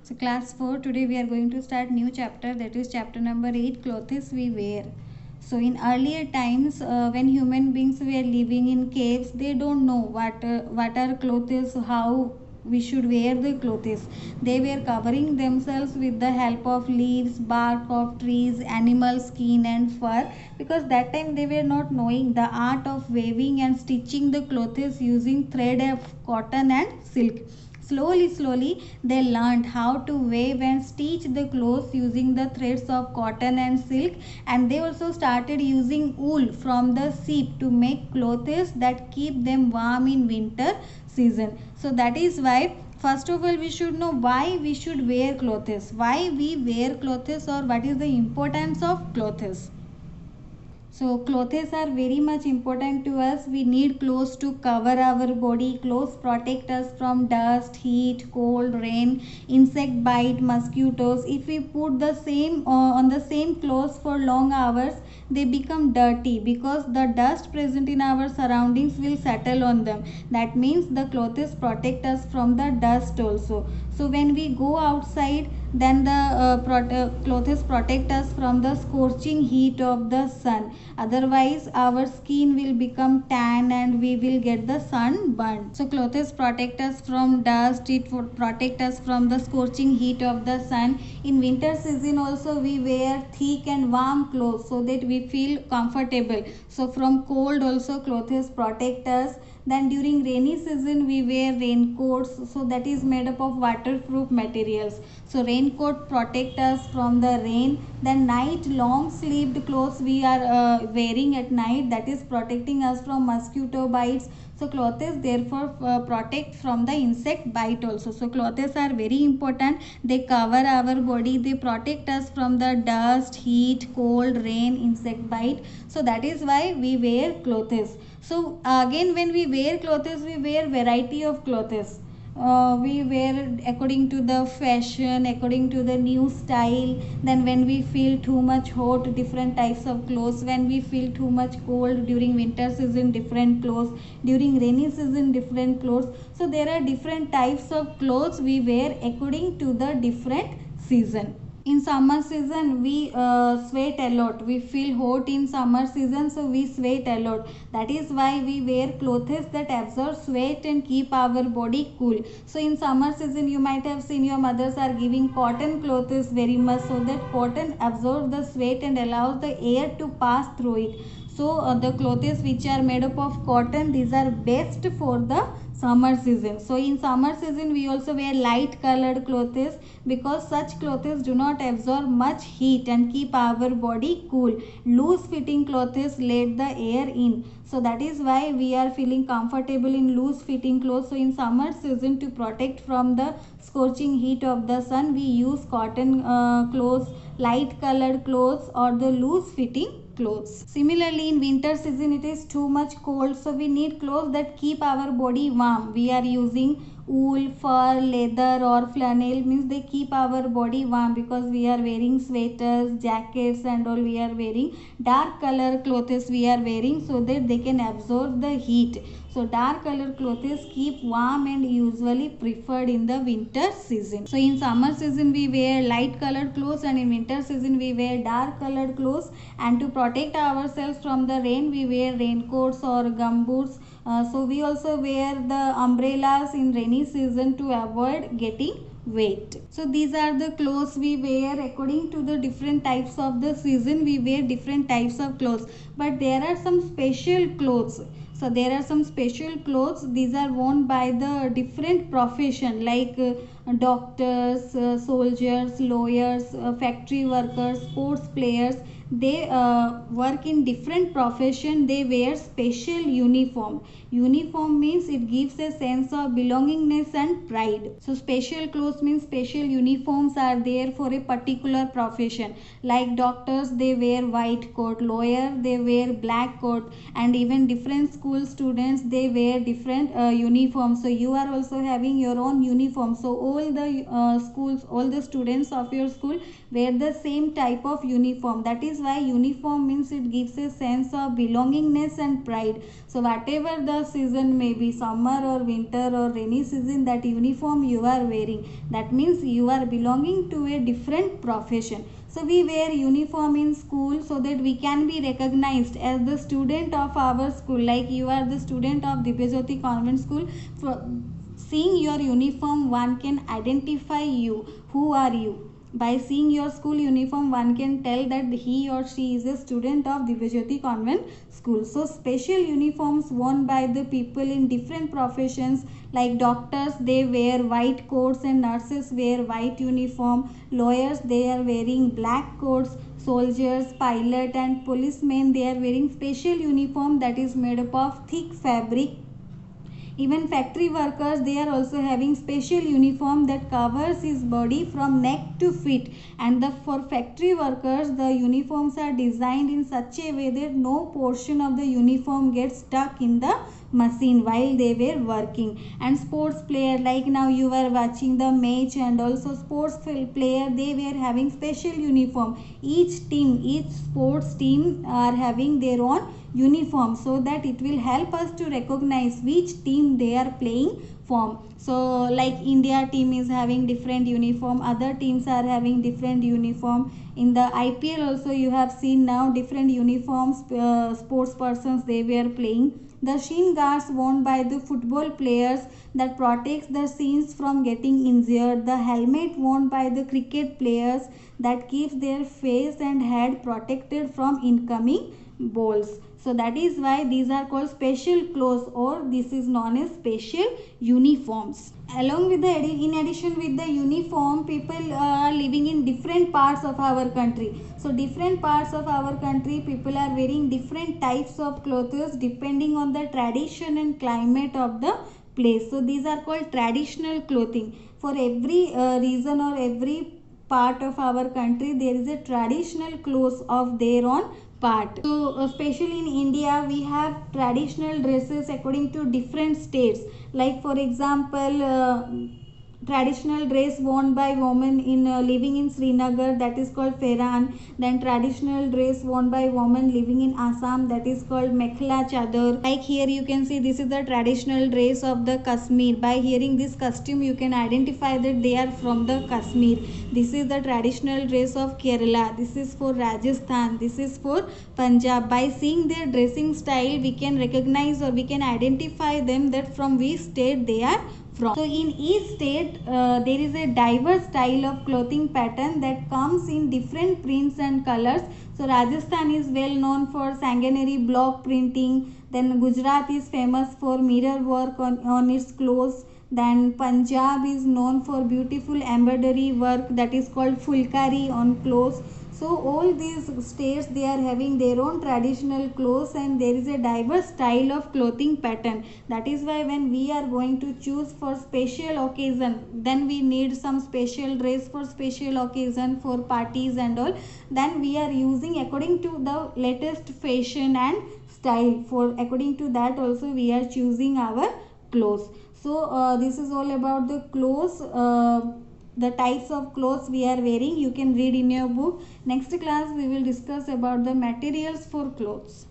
So class 4, today we are going to start new chapter, that is chapter number 8, clothes we wear. So in earlier times, when human beings were living in caves, they don't know what are clothes, how we should wear the clothes. They were covering themselves with the help of leaves, bark of trees, animal skin and fur, because that time they were not knowing the art of weaving and stitching the clothes using thread of cotton and silk. Slowly, they learned how to weave and stitch the clothes using the threads of cotton and silk, and they also started using wool from the sheep to make clothes that keep them warm in winter season. So that is why first of all we should know why we should wear clothes, why we wear clothes, or what is the importance of clothes. So clothes are very much important to us. We need clothes to cover our body. Clothes protect us from dust, heat, cold, rain, insect bite, mosquitoes. If we put the same on the same clothes for long hours, they become dirty because the dust present in our surroundings will settle on them. That means the clothes protect us from the dust also. So when we go outside, then the clothes protect us from the scorching heat of the sun. Otherwise our skin will become tan and we will get the sun burn. So clothes protect us from dust, it would protect us from the scorching heat of the sun. In winter season also we wear thick and warm clothes so that we feel comfortable. So from cold also clothes protect us. Then during rainy season we wear raincoats, so that is made up of waterproof materials. So raincoat protect us from the rain. Then night long sleeved clothes we are wearing at night, that is protecting us from mosquito bites. So clothes therefore protect from the insect bite also. So clothes are very important. They cover our body, they protect us from the dust, heat, cold, rain, insect bite. So that is why we wear clothes. So again when we wear clothes, we wear variety of clothes. We wear according to the fashion, according to the new style. Then when we feel too much hot, different types of clothes. When we feel too much cold during winter season, different clothes. During rainy season, different clothes. So there are different types of clothes we wear according to the different season. In summer season we sweat a lot, we feel hot in summer season, so we sweat a lot. That is why we wear clothes that absorb sweat and keep our body cool. So in summer season you might have seen your mothers are giving cotton clothes very much, so that cotton absorbs the sweat and allows the air to pass through it. So the clothes which are made up of cotton, these are best for the summer season. So in summer season we also wear light colored clothes, because such clothes do not absorb much heat and keep our body cool. Loose fitting clothes let the air in, so that is why we are feeling comfortable in loose fitting clothes. So in summer season, to protect from the scorching heat of the sun, we use cotton clothes, light colored clothes, or the loose fitting clothes. Similarly in winter season it is too much cold, so we need clothes that keep our body warm. We are using wool, fur, leather or flannel, means they keep our body warm, because we are wearing sweaters, jackets and all. We are wearing dark color clothes we are wearing, so that they can absorb the heat. So dark color clothes keep warm and usually preferred in the winter season. So in summer season we wear light colored clothes, and in winter season we wear dark colored clothes. And to protect ourselves from the rain, we wear raincoats or gumboots. So we also wear the umbrellas in rainy season to avoid getting wet. So these are the clothes we wear according to the different types of the season. We wear different types of clothes, but there are some special clothes. So there are some special clothes, these are worn by the different profession, like doctors, soldiers, lawyers, factory workers, sports players. They work in different profession, they wear special uniform. Uniform means it gives a sense of belongingness and pride. So special clothes means special uniforms are there for a particular profession. Like doctors, they wear white coat, lawyer they wear black coat, and even different school students, they wear different uniforms. So you are also having your own uniform. So all the schools, all the students of your school wear the same type of uniform. That is why uniform means it gives a sense of belongingness and pride. So whatever the the season may be summer or winter or rainy season, that uniform you are wearing, that means you are belonging to a different profession. So we wear uniform in school so that we can be recognized as the student of our school. Like you are the student of Divyajyoti Convent School. Seeing your uniform, one can identify you. Who are you? By seeing your school uniform, one can tell that he or she is a student of Divyajyoti Convent School. So special uniforms worn by the people in different professions, like doctors, they wear white coats and nurses wear white uniform. Lawyers, they are wearing black coats. Soldiers, pilot and policemen, they are wearing special uniform that is made up of thick fabric. Even factory workers, they are also having special uniform that covers his body from neck to feet. And for factory workers, the uniforms are designed in such a way that no portion of the uniform gets stuck in the machine while they were working. And sports player, like now you are watching the match, and also sports player, they were having special uniform. Each team, each sports team are having their own uniform, so that it will help us to recognize which team they are playing for. So like India team is having different uniform, other teams are having different uniform. In the IPL also you have seen now different uniforms, sports persons they were playing. The shin guards worn by the football players that protects the shins from getting injured. The helmet worn by the cricket players that keeps their face and head protected from incoming balls. So that is why these are called special clothes, or this is known as special uniforms. Along with in addition with the uniform, people are living in different parts of our country. So different parts of our country, people are wearing different types of clothes depending on the tradition and climate of the place. So these are called traditional clothing. For every region or every part of our country, there is a traditional clothes of their own part. So especially in India, we have traditional dresses according to different states. Like for example, traditional dress worn by women in living in Srinagar, that is called Feran. Then traditional dress worn by women living in Assam, that is called Mekhla Chador. Like here you can see this is the traditional dress of the Kashmir. By hearing this costume you can identify that they are from the Kashmir. This is the traditional dress of Kerala. This is for Rajasthan. This is for Punjab. By seeing their dressing style, we can recognize or we can identify them that from which state they are from. So in each state there is a diverse style of clothing pattern that comes in different prints and colors. So Rajasthan is well known for Sanganeri block printing. Then Gujarat is famous for mirror work on its clothes. Then Punjab is known for beautiful embroidery work, that is called fulkari on clothes. So all these states, they are having their own traditional clothes, and there is a diverse style of clothing pattern. That is why when we are going to choose for special occasion, then we need some special dress for special occasion, for parties and all. Then we are using according to the latest fashion and style. For according to that also we are choosing our clothes. So this is all about the clothes. The types of clothes we are wearing, you can read in your book. Next class we will discuss about the materials for clothes.